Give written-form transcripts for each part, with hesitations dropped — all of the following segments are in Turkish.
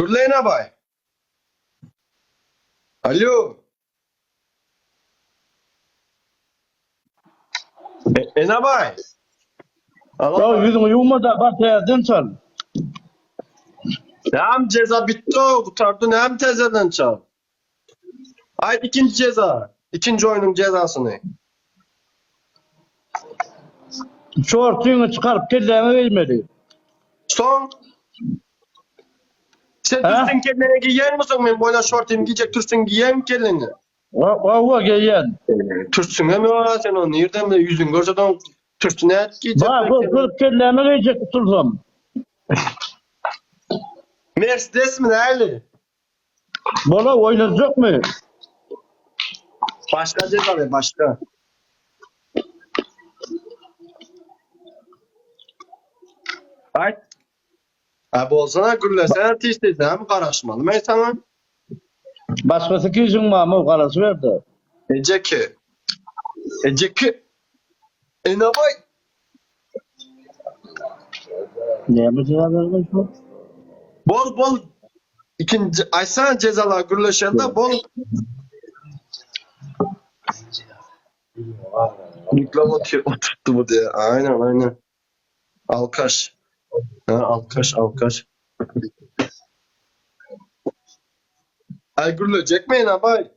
Gürleyin abay. Alo. Enabay. Ya yüzünü yuma da bak yerden çal. Hem ceza bitti o. Kurtardın hem tezeden çal. Haydi ikinci ceza. İkinci oyunun cezası ne? Şortunu çıkarıp kelleğine vermeli. Son. Sen Ha? Türk'ün kendine giyen misin? Ben böyle şortayım giyecek Türk'ün giyen kendine. O giyen. Türk'ün mi var sen onu? Nereden bile yüzün görse de Türk'ün et giyecek. Bak o kırıp kelleğine verecek tutursam. Mercedes mi nerede? Bana oynayacak mı? Başka ceza ver başka. Haydi. Abi olsana Gülle sen tişteysen karışmalı. Ben sana Başkası kişinin var mı o karası verdi. Eceki. Eceki. Enabay. Ne mi cevap verdin şu? Bol. İkinci Aysan cezalar Gürleşen'de bol. Mikrofon oturttu bu diye. Aynen. Alkaş. Ha, alkaş. Ay Gürlecek mi Enabay?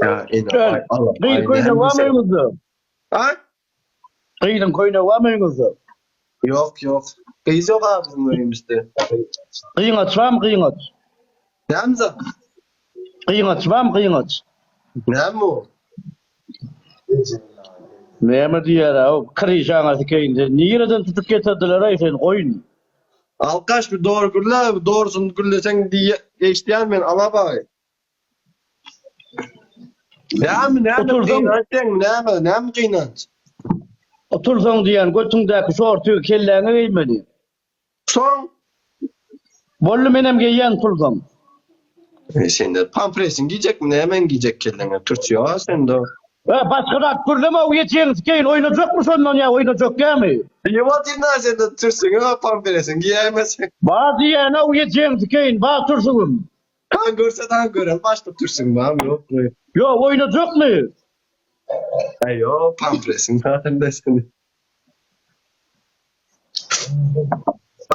Ya Enabay. Kıyın koyuna var mıyız? Ha? Kıyın koyuna var mıyız? Yok. Kıyız yok abi bizim oyunumuzda. Kıyın aç var mı kıyın aç? Ne amca? Kıyın aç var mı kıyın aç? Ne mi o? Ne mi diyor ya o kırışan kıyın. Nereden tutup getirdiler ay sen koyun. Alkaş bir doğru Gürle. Doğrusun Gürle sen diye geçtiyen ben Alabay. Ne mi Oturdum. Ne mi kıynanç? Otursan diyen götündeki şortu kelleğine vermeli. Son. Bollu menem giyen tursam. Sen de pampresin giyecek mi? Hemen giyecek kendine. Türkçe ya sen de. Başka da kurlama o yetişeniz keyin oynayacak mı sondan ya oynayacak ya mı? Yuva dinler sen de Türkçe ya pampresin giyemezsin. Bazı yerine o yetişeniz keyin bağ tursun. Kan görse daha gören başta Türkçe abi yok mu? Yo oynayacak mı? Ayo pampresin zaten de seni.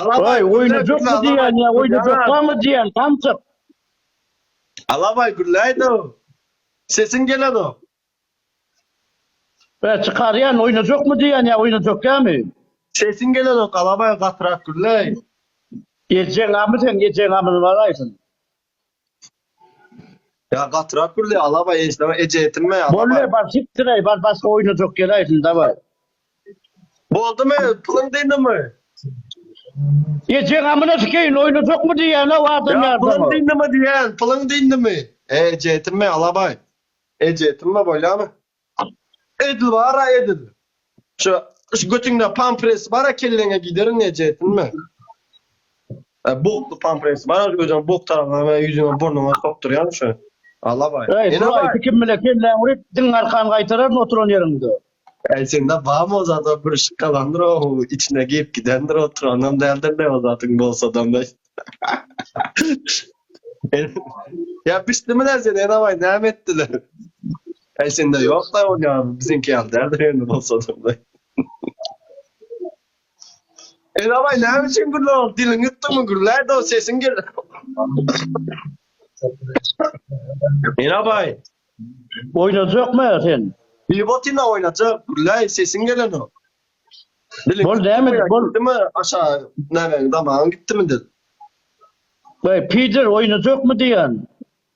Vay oynayacak mı diyen ya oynayacak mı diyen tamçık. Alabay gürleydi o. Sesin gelen o. Çıkar yani oynayacak mı diyen ya oynayacak ya mı? Sesin gelen o. Alabay katrak gürley. Geçen amı sen geçen amını varaysın. Ya katrak gürley alabay Ece etinme ya. Bolle bak siktirey bak başka oynayacak gelaysın da var. Oldu mu? Pılın değil mi? Geçen amına sikeyim oynayacak mı diyen o adam Ya pılın yardım. değil mi diyen? Pılın değil mi? Ece etinme alabay. Ece etinme böyle mi? Edil var edil. Şu götünde pampres var kellene giderin Ece etinme. Boklu pampres var hocam bok tarafına ve yüzüne burnuna sokturuyor şu. Alabay. Hey, burayı kim bile kendine vurup din arkan kaytarar mı oturan yerinde? Sen de bağım o zaten bir ışık kalandır o içine giyip gidendir oturanım derdir de o zaten bolsa adamda. Ya pişti mi dersin Enabay ne ettiler? Sen de yok da o ya bizimki ya derdir yani bolsa adamda. Enabay ne biçim gürle ol? Dilin yuttu mu gürler de o sesin gel. Enabay. Oynayacak mı ya sen? Bir botina oynatacak. Gürler sesin gelen o. Dilin Bol yuttu değil mi? mu ya? Bol. Gitti mi aşağı? Ne ben damağın gitti mi dedi. Vay Peter oynayacak mı diyen?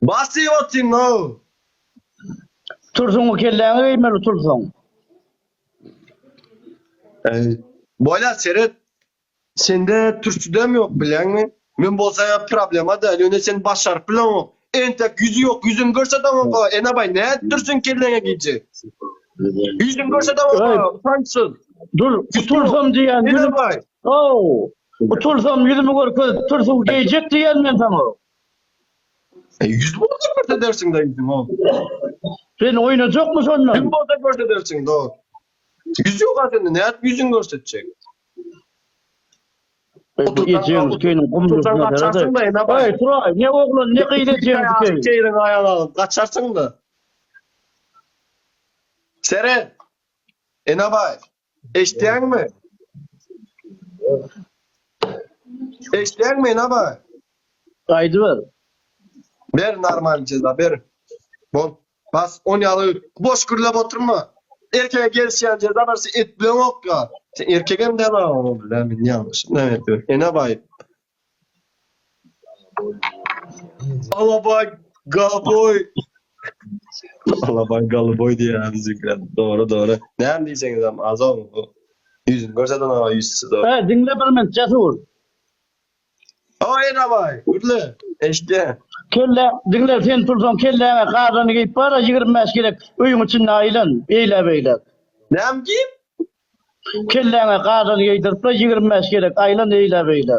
Bası yotin o. Tursun o kelleğine vermeli tursun. Böyle seyret. Sende Türkçüde mi yok bilen mi? Ben bolsa ya problema da öyle sen başar plan o. En tek yüzü yok. Yüzün görse tamam o. Enabay ne ettirsin kellene gidecek. Yüzün görse tamam o. Utansın. Dur tursam diyen. Enabay. Oo. Tursam yüzümü gör tursun giyecek diyen ben sana. Yüz bolsa görse dersin de yüzün o. Sen oynayacak mı sondan? Yüz bolsa görse dersin de o. Yüz yok ha sende. Ne et yüzün görsetecek. Yiyeceğiniz köyün Otursan kumrusuna kaçarsın da ene bay. Hey Turay, ne oğlum ne kıyılacağınız köyün? Çeyrin ayağını alıp kaçarsın da. Seren. Ene bay. Eşleyen mi? Eşleyen mi ene bay? Kaydı ver. Ver normal ceza ver. Bol. Bas 10 yalı boş gürlep oturma. Erkeğe gelişen ceza verse et bilen ok ya. Sen erkeğe mi de lan onu bilemin yanlış. Ne yapıyor? Ene bay. Alabay Galaboy. Alabay Galaboy diye bizimkiler. Doğru. Ne diyeceksiniz ama az olma bu. Yüzünü görsen ama yüzsüz doğru. He dinle bir men cesur. O ene bay. Gürle. Eşte. Kelle dinle sen tursan kellene qarını giyip para 25 gerek. Uyum için ailen eyle beyle. Nem kim? Kellene qarını giydirip de 25 gerek. Ailen eyle beyle.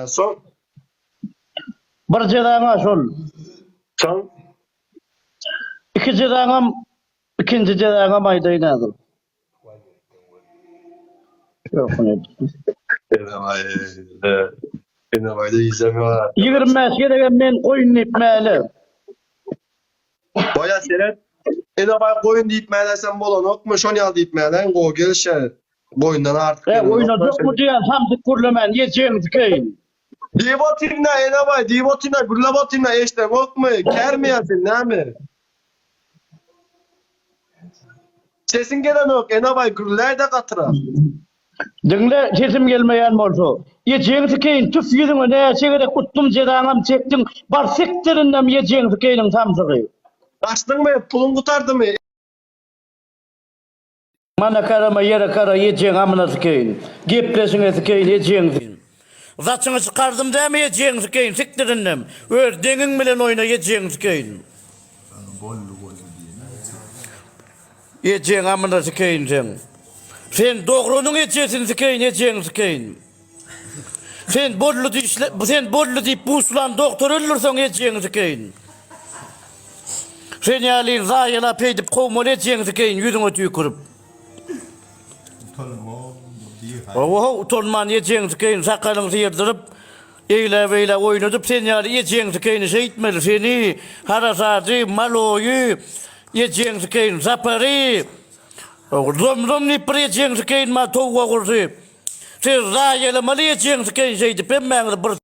Son. Bir cedana şol. Son. İki cedanam ikinci cedanam aydaynadır. Yok ne? Ene bay. Ene bay da izlemiyorlar. 25 gerek men koyun ipmeli. Boya seret. Ene bay koyun deyip meğlersen bolan okmuş. On yal deyip meğlen. O gelişe. Koyundan artık. Oyuna yok mu diyen samtık kurlemen yiyeceğiniz köyün. Divotinna ene bay. Divotinna. Gürlebotinna eşte yok mu? Ker mi yazın ne mi? Sesin gelen yok. Ene bay gürler de katıra. Dinle sesim gelmeyen olsa. Yiyeceğiniz köyün tüf yüzüne ne çekerek kuttum cedanam çektim. Bar sektirinden yiyeceğiniz köyün samtığı. Kaçtın mı? Pulun kurtardı mı? Mana karama yere kara yiyeceğin amına sikeyim. Geplesin sikeyim yiyeceğin. Zaçını çıkardım deme yiyeceğin sikeyim siktirindim. Ördüğün bilen oyna yiyeceğin sikeyim. Yiyeceğin amına sikeyim sen. Sen doğrunun yiyeceksin sikeyim yiyeceğin sikeyim. Sen bollu deyip busulan doktor ölürsen yiyeceğin sikeyim. Sen yalin zayela peydip kovmol yiyeceğin sikeyim yüzüne tükürüp. Utanman yiyeceğin sikeyim sakalını sıyırdırıp eyle beyle oynadıp sen yani yiyeceğin sikeyim şey etmeli seni harasatı maloyu yiyeceğin sikeyim zapari zom nipri yiyeceğin sikeyim ma toğva kursu sen zayela malı yiyeceğin sikeyim şey edip ben bir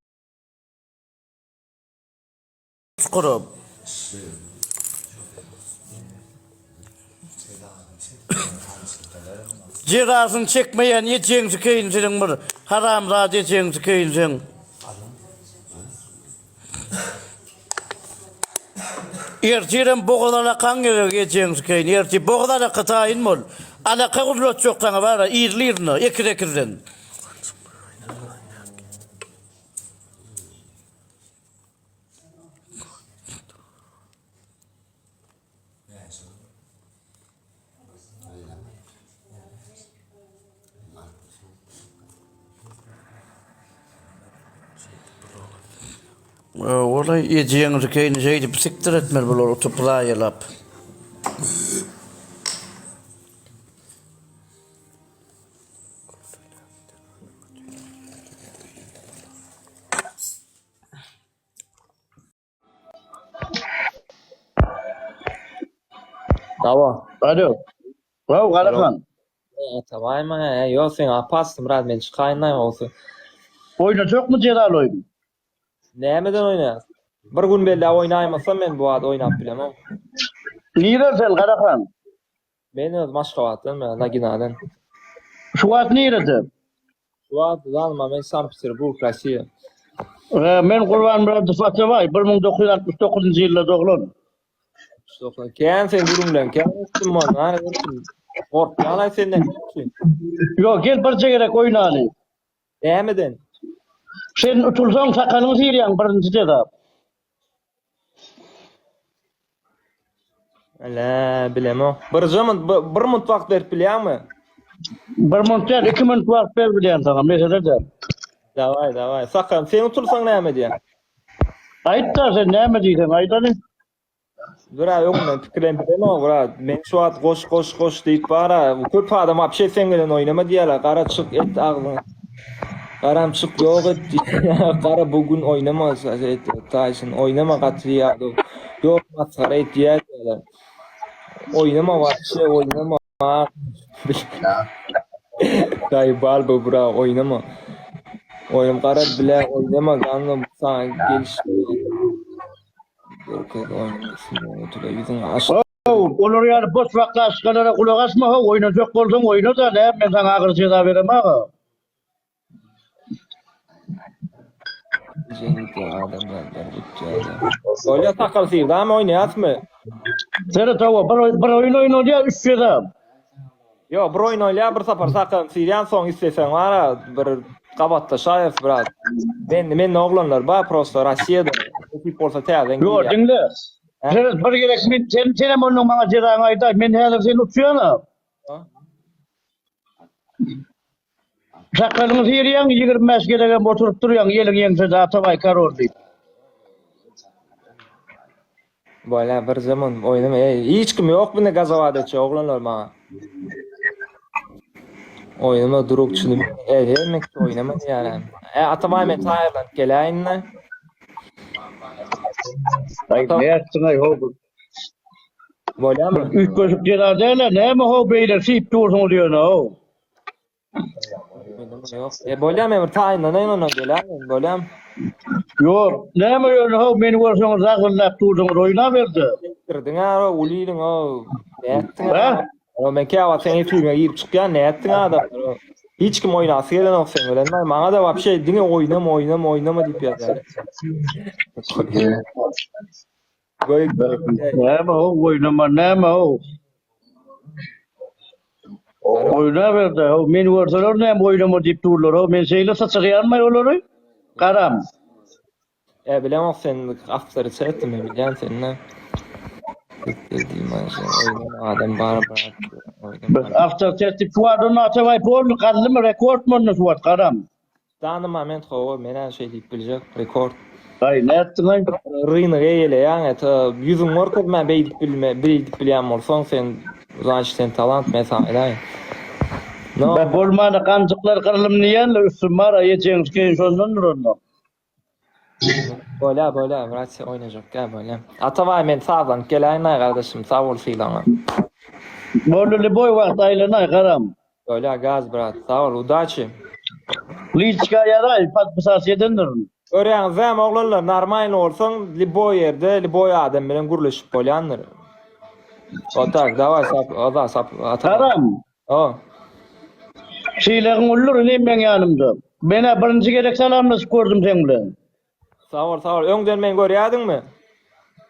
kurum Cirasını çekmeyen yiyeceğin sikeyim senin bir haram zat yiyeceğin sikeyim sen. Ertiren boğulara kan gerek yiyeceğin sikeyim. Erti boğulara kıtayın mol. Alaka uzlat çok sana var irlirini ekirden. Olay yiyeceğin sikeyim şey edip siktir etmeli böyle otuplağa yelap. Alo. Alo. Wow, Karakan. Tamam mı? Yok sen apastım Murat ben çıkayınlayım olsun. Oyna çok mu Celal oyun? Neyemeden oynayasın? Bir gün belli oynayamasam ben bu adı oynap bilemem. Nirasel Karakan. Ben öz Maşkavat'tan ben Laginadan. Şu at nirası? Şu adı dalma ben Sankt-Petersburg Rusya. Men Kurban Murat Fatıvay 1969 yılda doğulun. Ken sen durumlan ken üstüm var. Hani korkma senden. Yok gel parça gerek oyna Ali. Neyemeden? Sen otursan sakalını sıyıryan birinci ceza. La bilemem. Bir zaman bir mutfak verip biliyor mu? Bir monter 2 minut vakit ver bilen sana mesela de. Davay. Sakın sen otursan neyeme diye. Ayıt da sen ne mi diyeceksin ayıt hani? Bura yok ben fikirlerim bilemem bura. Men şu at koş deyip bara. Köp adam apşe sen gelen oynama diyorlar. Kara çık et ağzını. Karamçık yok etti. Kara bugün oynamaz. Taşın oynama katriyadı. Yok masara ettiler. Oynama var şey oynama. Kaybal bu bura oynama. Oynam kara bile oynama kanlı sana gelişmiyor. Yok oynamasın. Oturuyor yüzün aç. Olur yani boş vakti aşklara kulak asma ha oynayacak olsan oyna da ne ben sana ağır ceza veremem ha. Cengiz adamlar bütçede. Öyle takıl sevdi ama oynayat mı? Seni tava bir oyun oyna diye 3 ceza. Yo bir oyun oynaya bir sapar sakın Siriyan son istesen var ha bir kabatta şayır biraz. Ben oğlanlar ba prosto Rossiyada ekip olsa teyden Yo gidiyor. dinle. Sen bir gerek sen hem onun bana ceza ayda men her seni uçuyorsun. Sakalını sıyırıyorsun 25 gereken oturup duruyorsun yelin yen ceza tavay karor deyip. Böyle bir zaman oynama. Hiç kim yok bunda gazavadeçi oğlanlar bana. Oynama durukçunu. Demek ki oynama yani. Atamay men Tayland geleynle. Ay ne yaptın ay ho. Böyle mi? Üç gözük ceza derler ne mi ho beyler sıyıp dursun diyor ne o. Yok. Böyle mi? Tayland'dan ona geleyn. Böyle mi? Yo ne mi öyle ho beni vursun zakınlap dursun oyna verdi. Girdin ha uliydin o. Ne ettin Ha? ha? O ben kâva seni filme girip çıkyan ne ettin adam? Hiç kim oynası gelen yok sen öyle. Bana da var bir şey dine oynama deyip yazar. Böyle Ne mi ho oynama ne mi ho. Oyna verdi ho beni vursalar ne mi oynama deyip dururlar ho men şeyle saçığı yanmay olur. Karam. bilemem sen afları seyrettin mi bilen sen ne? Dediğim oynama adam bara oynama. After tertip fuadın atavay pol kaldım rekord mu fuad karam. Tanıma men xovo menen şey deyip bilecek rekord. Ay ne ettin ay? Rıyını geyele yani yüzün var kız ben beydip bileyim olsan sen sen talant mesela edayım. No. Ben bolmana kancıklar kırılım niyenle üstüm var ayeceğiniz ki sondan durun. Böyle biraz oynayacak gel böyle. Atavay men sağdan gelen ay kardeşim sağ ol filan. Bollu boy vakt aylana karam. Böyle gaz brat sağ ol udaçı. Liçka yaray pat pısas yedendir. Ören zam oğlanlar normal olsan liboy yerde liboy adam bilen guruluşup bolyanlar. O tak davay sap atavay. Karam. O. Şeylerin olur ne ben yanımda. Bana birinci gerek salamlaşıp gördüm seninle. Sağ ol. Önden men görýädiň mi?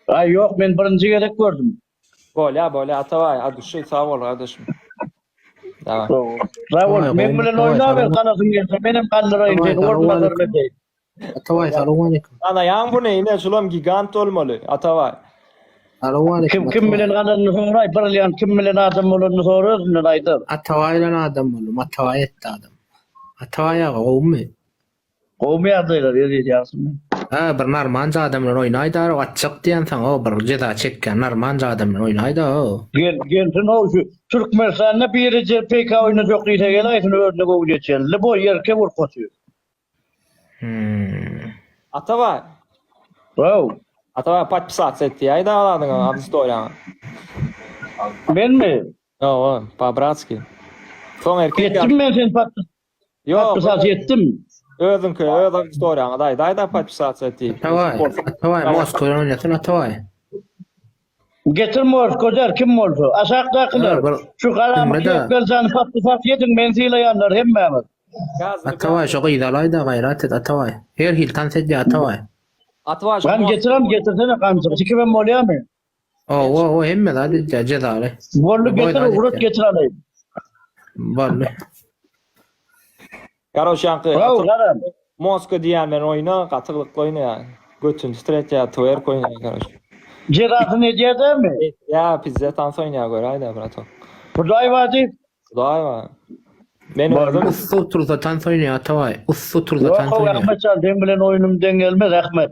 Ay yok ben birinci gerek gördüm. Böyle atavay. Hadi şu sağ ol kardeşim. Tamam. Ravol ben bilen oyna ver kanasın gelse benim kandırayım seni ormalar bedey. Atavay, selamun aleyküm. Ana yan bu ne yine şulam gigant olmalı atavay. Selamun aleyküm. Kim bilen kanını soray birleyen kim bilen adam olunu soruyorsun ne aydır. Atavayla adam oğlum. Atavay etti adam. Atavaya qawmy. Kovmi adıyla diyeceksin. Ha, bir narmanca adamla oynaydı. O açık diyen sen o bir ceza çekken narmanca adamla oynaydı o. Gençin o şu Türkmenistan'da bir yeri CPK oynayacak diye gelen örnek o geçen. Bu yerke vur koşuyor. Atavay. Wow. Atavay paç saat setti ya da aladın abi story. Ben mi? O Pabratski. Son erkek. Yettim ben sen pat. Yok. Pısas yettim. Özün story da paç saat setti. Atavay Moskova'da oynasın Atavay. Getirmiyor kocar kim oldu? Aşağıdakiler. Şu karamı gözlerini patlasak yedin menziyle yanlar hem Mehmet. Atavay çok idalaydı gayret et Atavay. Her hiltan seddi Atavay. Atavay. Ben getirsene kancık. Çünkü ben molya mı? O hemme hadi cezalı. Bollu getir urut getir alayım. Vallahi. Karoş yankı. Bravo karam. Moskova diyen ben oyna katılıklı oyna ya. Götün stret ya twerk oyna karoş. Cerrahı ne diye değil mi? Ya pizza tansı oyna göre haydi brato. Buday vadi. Daha var. Ben öldüm. Ussu turda tan oynuyor Atavay. Ussu turda Yok tan o oynuyor. Ahmet Can den bilen oyunum den gelmez Ahmet.